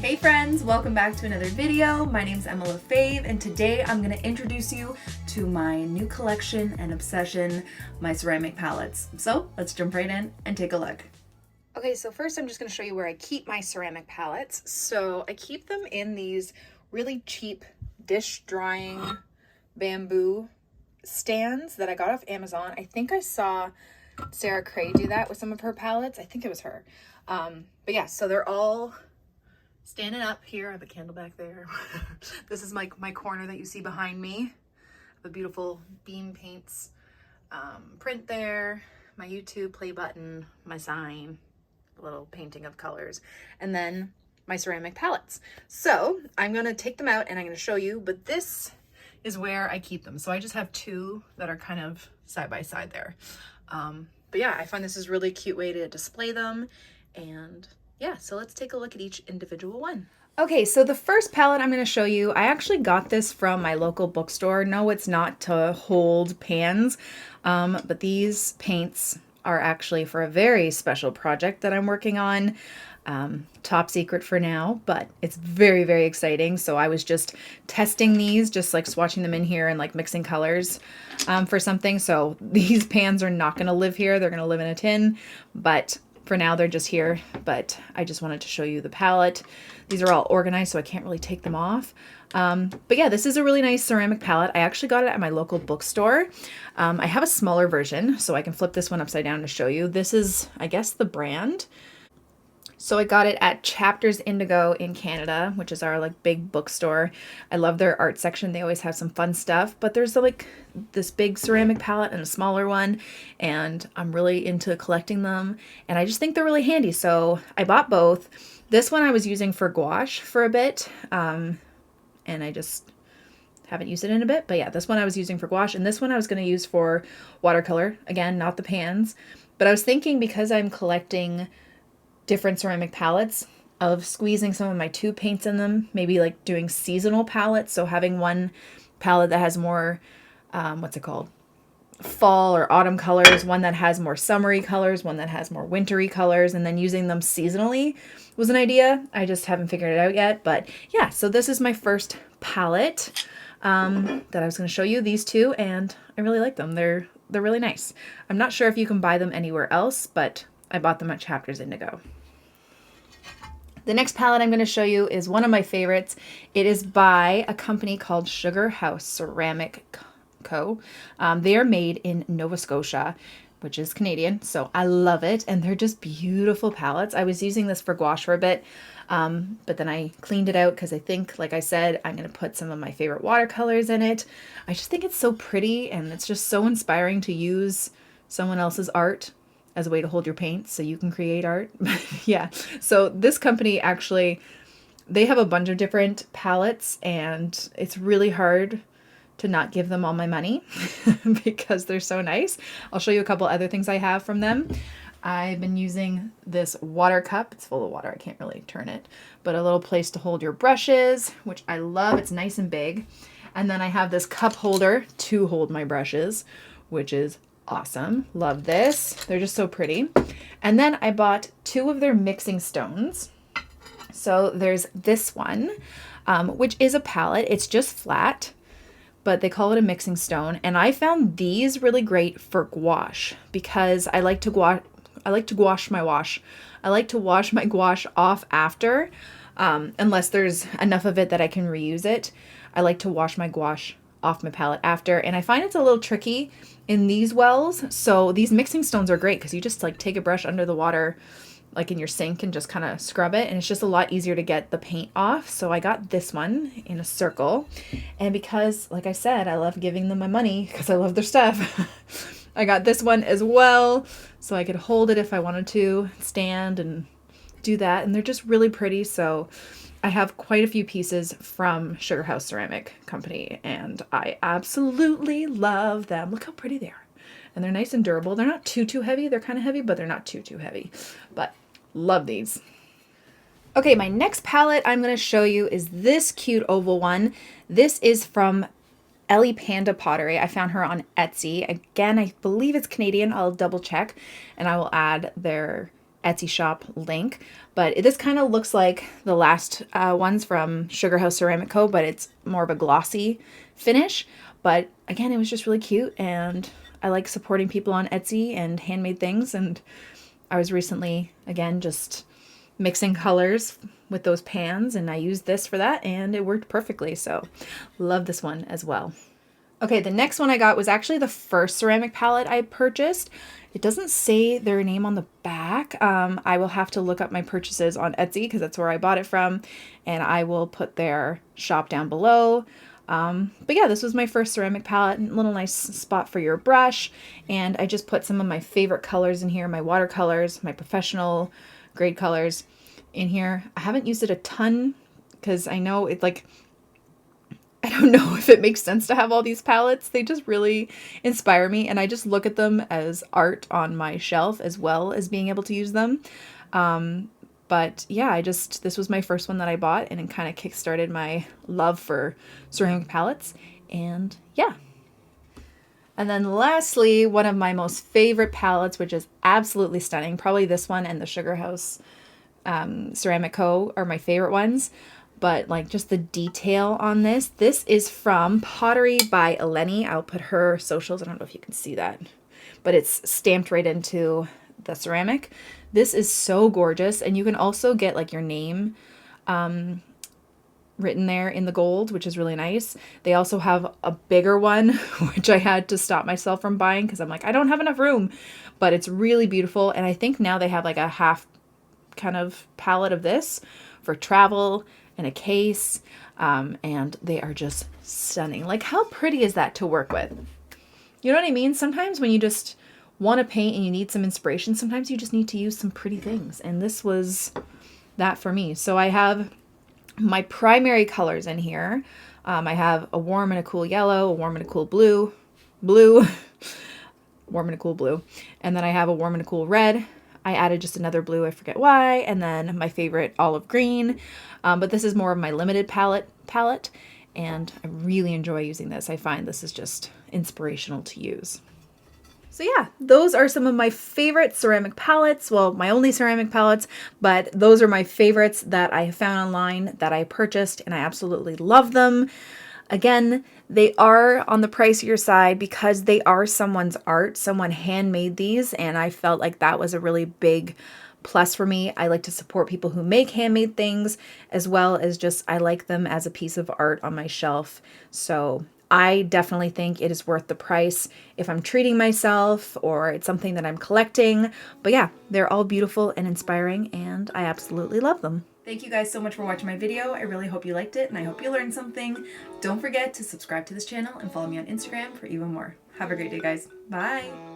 Hey friends, welcome back to another video. My name's Lefebvre, and today I'm going to introduce you to my new collection and obsession, my ceramic palettes. So let's jump right in and take a look. Okay, so first I'm just going to show you where I keep my ceramic palettes. So I keep them in these really cheap dish drying bamboo stands that I got off Amazon. I think I saw Sarah Cray do that with some of her palettes. I think it was her. But yeah, so they're all standing up here. I have a candle back there. This is my corner that you see behind me. The beautiful Beam Paints print there, my YouTube play button, my sign, a little painting of colors, and then my ceramic palettes. So I'm going to take them out and I'm going to show you, but this is where I keep them. So I just have two that are kind of side by side there. But yeah, I find this is a really cute way to display them. And yeah, so let's take a look at each individual one. Okay, so the first palette I'm going to show you, I actually got this from my local bookstore. No, it's not to hold pans, but these paints are actually for a very special project that I'm working on. Top secret for now, but it's very, very exciting. So I was just testing these, just like swatching them in here and like mixing colors for something. So these pans are not going to live here. They're going to live in a tin, but for now they're just here. But I just wanted to show you the palette. These are all organized, so I can't really take them off. But yeah, this is a really nice ceramic palette. I actually got it at my local bookstore. I have a smaller version, so I can flip this one upside down to show you. This is, I guess, the brand. So I got it at Chapters Indigo in Canada, which is our like big bookstore. I love their art section. They always have some fun stuff, but there's like this big ceramic palette and a smaller one, and I'm really into collecting them, and I just think they're really handy. So I bought both. This one I was using for gouache for a bit, and I just haven't used it in a bit, but yeah, this one I was using for gouache, and this one I was going to use for watercolor. Again, not the pans, but I was thinking because I'm collecting different ceramic palettes of squeezing some of my tube paints in them, maybe like doing seasonal palettes. So having one palette that has more, what's it called? Fall or autumn colors, one that has more summery colors, one that has more wintry colors, and then using them seasonally was an idea. I just haven't figured it out yet, but yeah, so this is my first palette that I was going to show you, these two, and I really like them. They're really nice. I'm not sure if you can buy them anywhere else, but I bought them at Chapters Indigo. The next palette I'm going to show you is one of my favorites. It is by a company called Sugar House Ceramic Co. They are made in Nova Scotia, which is Canadian, so I love it, and they're just beautiful palettes. I was using this for gouache for a bit, but then I cleaned it out because I think, like I said, I'm going to put some of my favorite watercolors in it. I just think it's so pretty, and it's just so inspiring to use someone else's art as a way to hold your paint so you can create art. Yeah, so this company actually, they have a bunch of different palettes, and it's really hard to not give them all my money because they're so nice. I'll show you a couple other things I have from them. I've been using this water cup. It's full of water. I can't really turn it, but a little place to hold your brushes, which I love. It's nice and big. And then I have this cup holder to hold my brushes, which is awesome. Love this. They're just so pretty. And then I bought two of their mixing stones. So there's this one, which is a palette. It's just flat, but they call it a mixing stone. And I found these really great for gouache because I like to wash my gouache off after, unless there's enough of it that I can reuse it. I like to wash my gouache off my palette after, and I find it's a little tricky in these wells. So these mixing stones are great because you just like take a brush under the water, like in your sink, and just kind of scrub it, and it's just a lot easier to get the paint off. So I got this one in a circle, and because, like I said, I love giving them my money because I love their stuff, I got this one as well, so I could hold it if I wanted to, stand and do that, and they're just really pretty. So I have quite a few pieces from Sugar House Ceramic Company, and I absolutely love them. Look how pretty they are. And they're nice and durable. They're not too heavy. They're kind of heavy, but they're not too heavy. But love these. Okay, my next palette I'm going to show you is this cute oval one. This is from Ellie Panda Pottery. I found her on Etsy. Again, I believe it's Canadian. I'll double check, and I will add their Etsy shop link. But this kind of looks like the last ones from Sugar House Ceramic Co., but it's more of a glossy finish. But again, it was just really cute, and I like supporting people on Etsy and handmade things. And I was recently, again, just mixing colors with those pans, and I used this for that, and it worked perfectly. So love this one as well. Okay, the next one I got was actually the first ceramic palette I purchased. It doesn't say their name on the back. I will have to look up my purchases on Etsy because that's where I bought it from, and I will put their shop down below. But yeah, this was my first ceramic palette, a little nice spot for your brush, and I just put some of my favorite colors in here, my watercolors, my professional grade colors in here. I haven't used it a ton because I know it like, I don't know if it makes sense to have all these palettes. They just really inspire me, and I just look at them as art on my shelf as well as being able to use them. But yeah, this was my first one that I bought, and it kind of kickstarted my love for ceramic palettes. And yeah. And then lastly, one of my most favorite palettes, which is absolutely stunning. Probably this one and the Sugar House Ceramic Co. are my favorite ones. But like just the detail on this. This is from Pottery by Ellie. I'll put her socials. I don't know if you can see that. But it's stamped right into the ceramic. This is so gorgeous, and you can also get like your name written there in the gold, which is really nice. They also have a bigger one, which I had to stop myself from buying because I'm like, I don't have enough room, but it's really beautiful. And I think now they have like a half kind of palette of this for travel and a case, and they are just stunning. Like, how pretty is that to work with? You know what I mean? Sometimes when you just want to paint and you need some inspiration, sometimes you just need to use some pretty things. And this was that for me. So I have my primary colors in here. I have a warm and a cool yellow, a warm and a cool blue, warm and a cool blue. And then I have a warm and a cool red. I added just another blue, I forget why. And then my favorite olive green. But this is more of my limited palette. And I really enjoy using this. I find this is just inspirational to use. So yeah, those are some of my favorite ceramic palettes. Well, my only ceramic palettes, but those are my favorites that I found online that I purchased, and I absolutely love them. Again, they are on the pricier side because they are someone's art. Someone handmade these, and I felt like that was a really big plus for me. I like to support people who make handmade things, as well as just I like them as a piece of art on my shelf. So I definitely think it is worth the price if I'm treating myself or it's something that I'm collecting. But yeah, they're all beautiful and inspiring, and I absolutely love them. Thank you guys so much for watching my video. I really hope you liked it, and I hope you learned something. Don't forget to subscribe to this channel and follow me on Instagram for even more. Have a great day, guys. Bye!